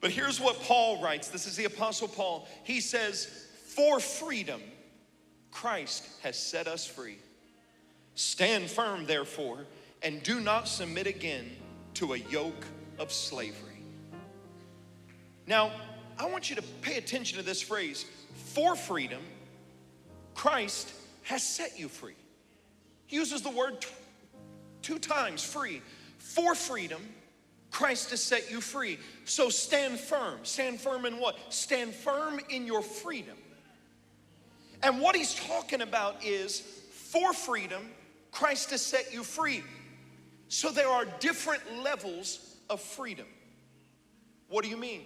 But here's what Paul writes. This is the Apostle Paul. He says, for freedom, Christ has set us free. Stand firm, therefore, and do not submit again to a yoke of slavery. Now, I want you to pay attention to this phrase. For freedom, Christ has set you free. He uses the word two times, free. For freedom, Christ has set you free. So stand firm. Stand firm in what? Stand firm in your freedom. And what he's talking about is, for freedom, Christ has set you free. So there are different levels of freedom. What do you mean?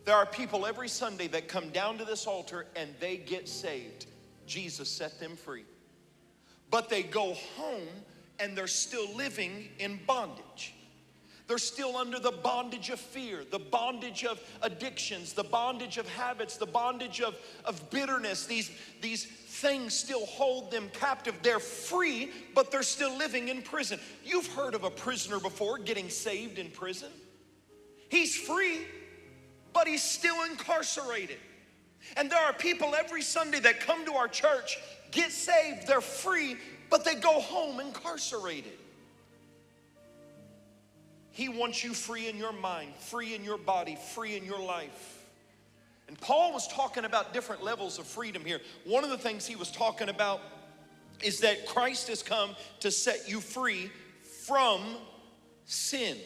There are people every Sunday that come down to this altar and they get saved. Jesus set them free. But they go home and they're still living in bondage. They're still under the bondage of fear, the bondage of addictions, the bondage of habits, the bondage of bitterness. These things still hold them captive. They're free, but they're still living in prison. You've heard of a prisoner before getting saved in prison. He's free, but he's still incarcerated. And there are people every Sunday that come to our church, get saved, they're free, but they go home incarcerated. He wants you free in your mind, free in your body, free in your life. And Paul was talking about different levels of freedom here. One of the things he was talking about is that Christ has come to set you free from sin.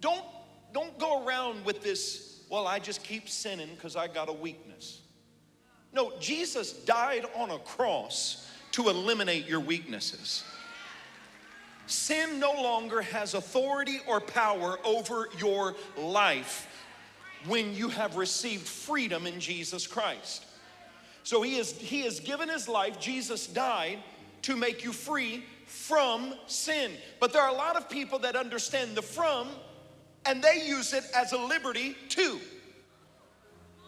Don't go around with this, well, I just keep sinning because I got a weakness. No, Jesus died on a cross to eliminate your weaknesses. Sin no longer has authority or power over your life when you have received freedom in Jesus Christ. So he has given his life. Jesus died to make you free from sin. But there are a lot of people that understand the from, and they use it as a liberty to.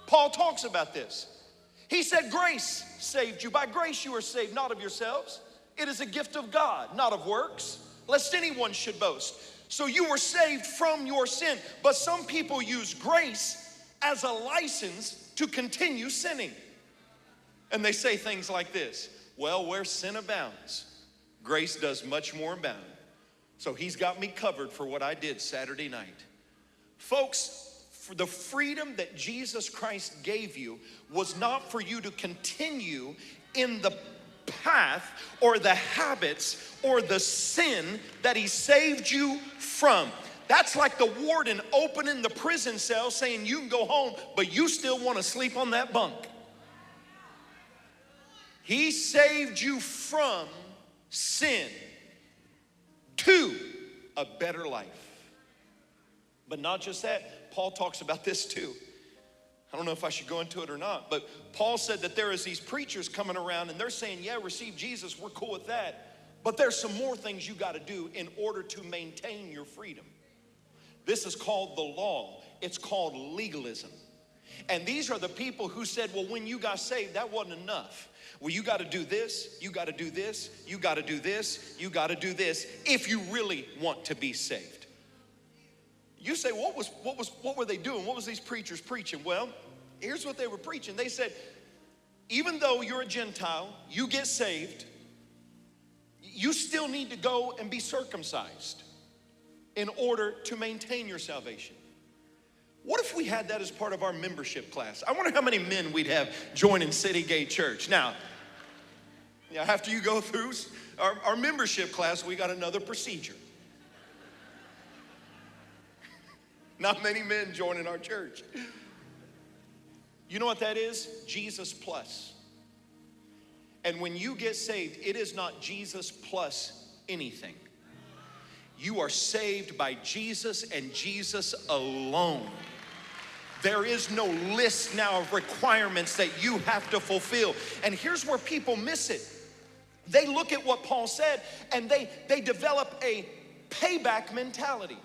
Paul talks about this. He said, grace saved you. By grace you are saved, not of yourselves. It is a gift of God, not of works, lest anyone should boast. So you were saved from your sin. But some people use grace as a license to continue sinning. And they say things like this: well, where sin abounds, grace does much more abound. So he's got me covered for what I did Saturday night. Folks, for the freedom that Jesus Christ gave you was not for you to continue in the path or the habits or the sin that he saved you from. That's like the warden opening the prison cell saying you can go home, but you still want to sleep on that bunk. He saved you from sin to a better life. But not just that, Paul talks about this too. I don't know if I should go into it or not, but Paul said that there is these preachers coming around and they're saying, yeah, receive Jesus, we're cool with that. But there's some more things you got to do in order to maintain your freedom. This is called the law. It's called legalism. And these are the people who said, well, when you got saved, that wasn't enough. Well, you got to do this, you got to do this, you got to do this, you got to do this if you really want to be saved. You say, what were they doing? What was these preachers preaching? Well, here's what they were preaching. They said, even though you're a Gentile, you get saved, you still need to go and be circumcised in order to maintain your salvation. What if we had that as part of our membership class? I wonder how many men we'd have joining Citygate Church. Now, after you go through our membership class, we got another procedure. Not many men joining our church. You know what that is? Jesus plus. And when you get saved, it is not Jesus plus anything. You are saved by Jesus and Jesus alone. There is no list now of requirements that you have to fulfill. And here's where people miss it. They look at what Paul said and they develop a payback mentality.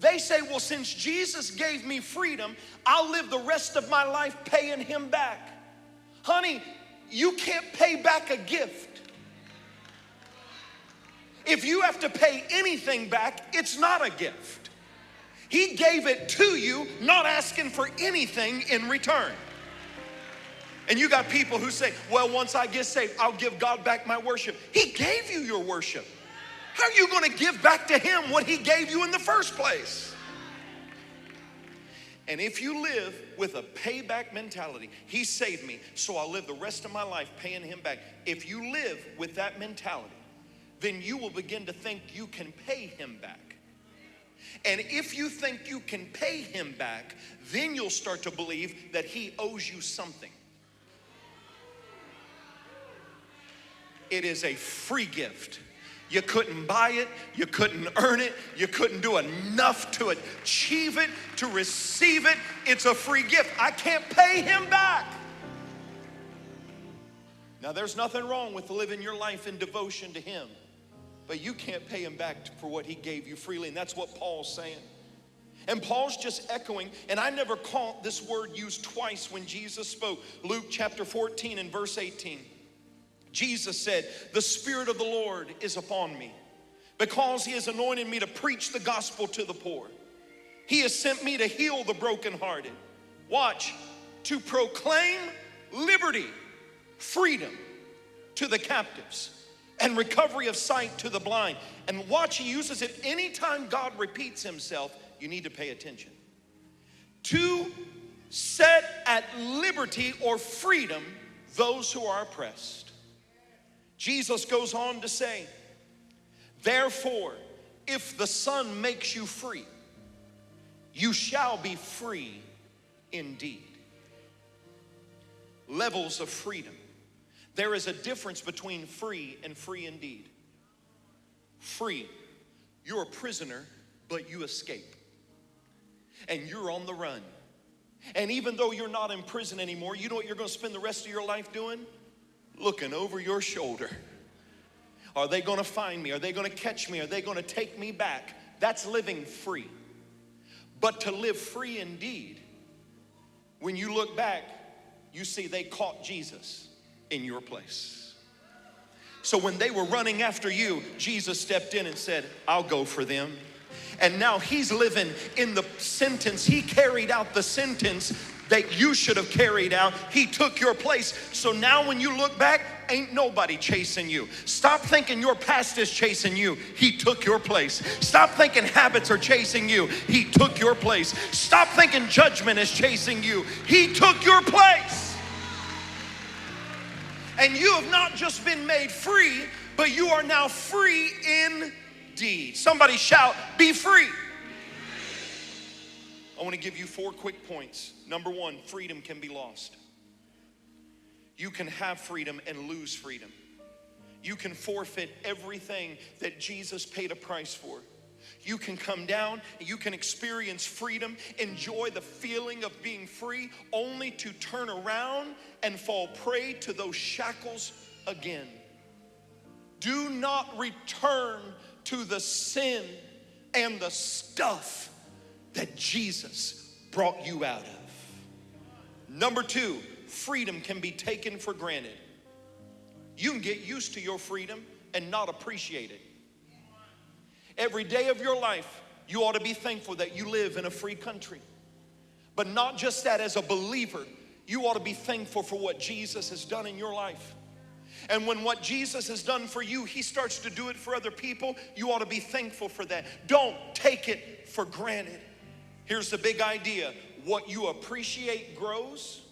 They say, well, since Jesus gave me freedom, I'll live the rest of my life paying him back. Honey, you can't pay back a gift. If you have to pay anything back, it's not a gift. He gave it to you, not asking for anything in return. And you got people who say, well, once I get saved, I'll give God back my worship. He gave you your worship. How are you going to give back to him what he gave you in the first place? And if you live with a payback mentality, he saved me, so I'll live the rest of my life paying him back. If you live with that mentality, then you will begin to think you can pay him back. And if you think you can pay him back, then you'll start to believe that he owes you something. It is a free gift. You couldn't buy it, you couldn't earn it, you couldn't do enough to achieve it, to receive it. It's a free gift. I can't pay him back. Now, there's nothing wrong with living your life in devotion to him, but you can't pay him back for what he gave you freely, and that's what Paul's saying. And Paul's just echoing, and I never caught this word used twice when Jesus spoke. Luke chapter 14 and verse 18. Jesus said, the Spirit of the Lord is upon me, because he has anointed me to preach the gospel to the poor. He has sent me to heal the brokenhearted. Watch, to proclaim liberty, freedom to the captives, and recovery of sight to the blind. And watch, he uses it anytime God repeats himself, you need to pay attention. To set at liberty or freedom those who are oppressed. Jesus goes on to say, therefore, if the Son makes you free, you shall be free indeed. Levels of freedom. There is a difference between free and free indeed. Free, you're a prisoner, but you escape. And you're on the run. And even though you're not in prison anymore, you know what you're going to spend the rest of your life doing? Looking over your shoulder. Are they going to find me? Are they going to catch me? Are they going to take me back? That's living free. But to live free indeed, when you look back, you see they caught Jesus in your place. So when they were running after you, Jesus stepped in and said, I'll go for them. And now he's living in the sentence. He carried out the sentence that you should have carried out. He took your place. So now when you look back, ain't nobody chasing you. Stop thinking your past is chasing you. He took your place. Stop thinking habits are chasing you. He took your place. Stop thinking judgment is chasing you. He took your place. And you have not just been made free, but you are now free indeed. Somebody shout, be free. I want to give you 4 quick points. Number 1, freedom can be lost. You can have freedom and lose freedom. You can forfeit everything that Jesus paid a price for. You can come down, you can experience freedom, enjoy the feeling of being free, only to turn around and fall prey to those shackles again. Do not return to the sin and the stuff that Jesus brought you out of. Number 2, freedom can be taken for granted. You can get used to your freedom and not appreciate it. Every day of your life, you ought to be thankful that you live in a free country. But not just that, as a believer, you ought to be thankful for what Jesus has done in your life. And when what Jesus has done for you, he starts to do it for other people, you ought to be thankful for that. Don't take it for granted. Here's the big idea. What you appreciate grows.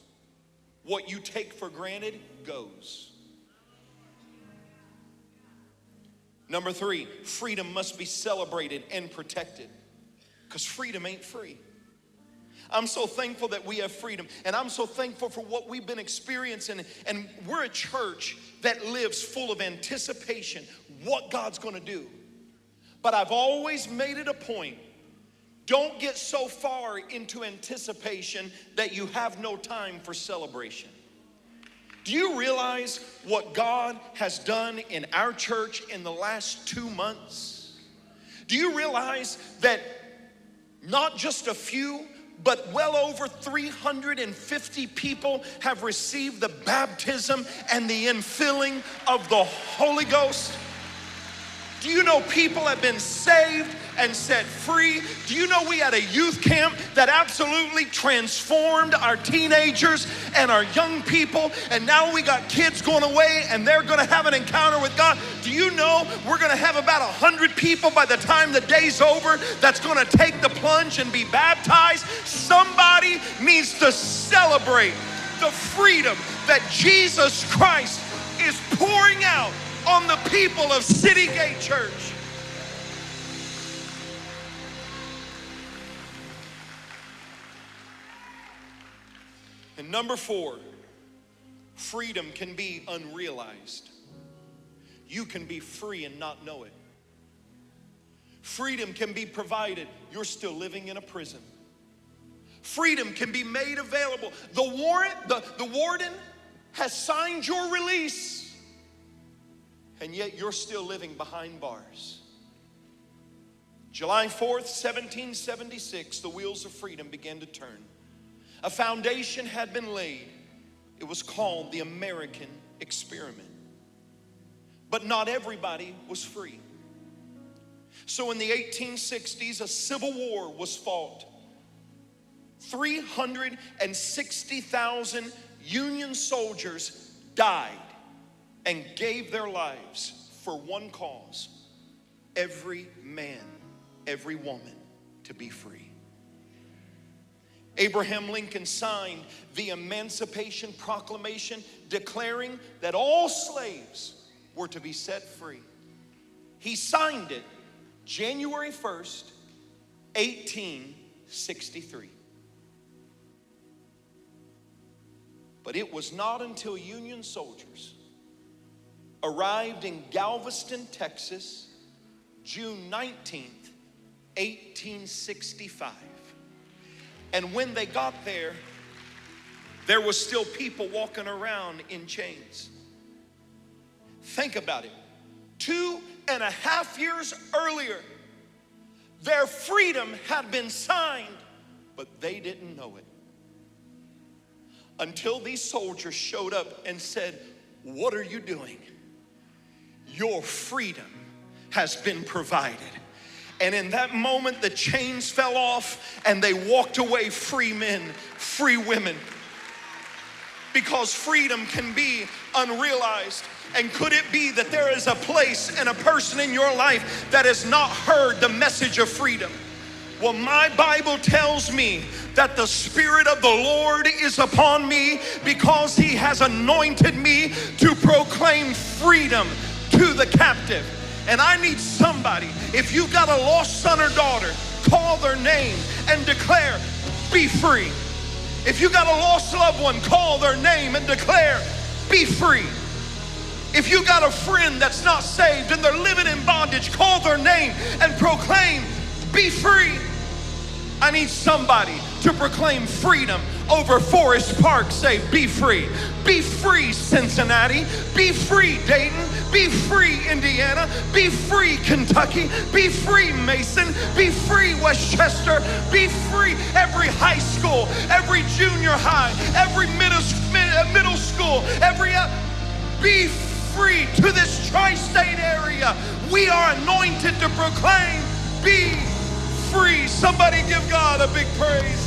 What you take for granted goes. Number 3, freedom must be celebrated and protected, because freedom ain't free. I'm so thankful that we have freedom, and I'm so thankful for what we've been experiencing. And we're a church that lives full of anticipation, what God's going to do. But I've always made it a point, don't get so far into anticipation that you have no time for celebration. Do you realize what God has done in our church in the last 2 months? Do you realize that not just a few, but well over 350 people have received the baptism and the infilling of the Holy Ghost? Do you know people have been saved? and set free. Do you know we had a youth camp that absolutely transformed our teenagers and our young people, and now we got kids going away and they're going to have an encounter with God? Do you know we're going to have about 100 people by the time the day's over that's going to take the plunge and be baptized? Somebody needs to celebrate the freedom that Jesus Christ is pouring out on the people of Citygate Church. And number 4, freedom can be unrealized. You can be free and not know it. Freedom can be provided. You're still living in a prison. Freedom can be made available. The warden has signed your release, and yet you're still living behind bars. July 4th, 1776, the wheels of freedom began to turn. A foundation had been laid. It was called the American Experiment. But not everybody was free. So in the 1860s, a civil war was fought. 360,000 Union soldiers died and gave their lives for one cause: every man, every woman to be free. Abraham Lincoln signed the Emancipation Proclamation declaring that all slaves were to be set free. He signed it January 1st, 1863. But it was not until Union soldiers arrived in Galveston, Texas, June 19th, 1865. And when they got there, there was still people walking around in chains. Think about it. 2.5 years earlier, their freedom had been signed, but they didn't know it. Until these soldiers showed up and said, "What are you doing? Your freedom has been provided." And in that moment, the chains fell off and they walked away free men, free women. Because freedom can be unrealized. And could it be that there is a place and a person in your life that has not heard the message of freedom? Well, my Bible tells me that the Spirit of the Lord is upon me because He has anointed me to proclaim freedom to the captive. And I need somebody, if you've got a lost son or daughter, call their name and declare, "Be free." If you got a lost loved one, call their name and declare, "Be free." If you got a friend that's not saved and they're living in bondage, call their name and proclaim, "Be free." I need somebody to proclaim freedom over Forest Park. Say, "Be free." Be free, Cincinnati. Be free, Dayton. Be free, Indiana. Be free, Kentucky. Be free, Mason. Be free, Westchester. Be free, every high school, every junior high, every middle school, be free to this tri-state area. We are anointed to proclaim, "Be free." Somebody give God a big praise.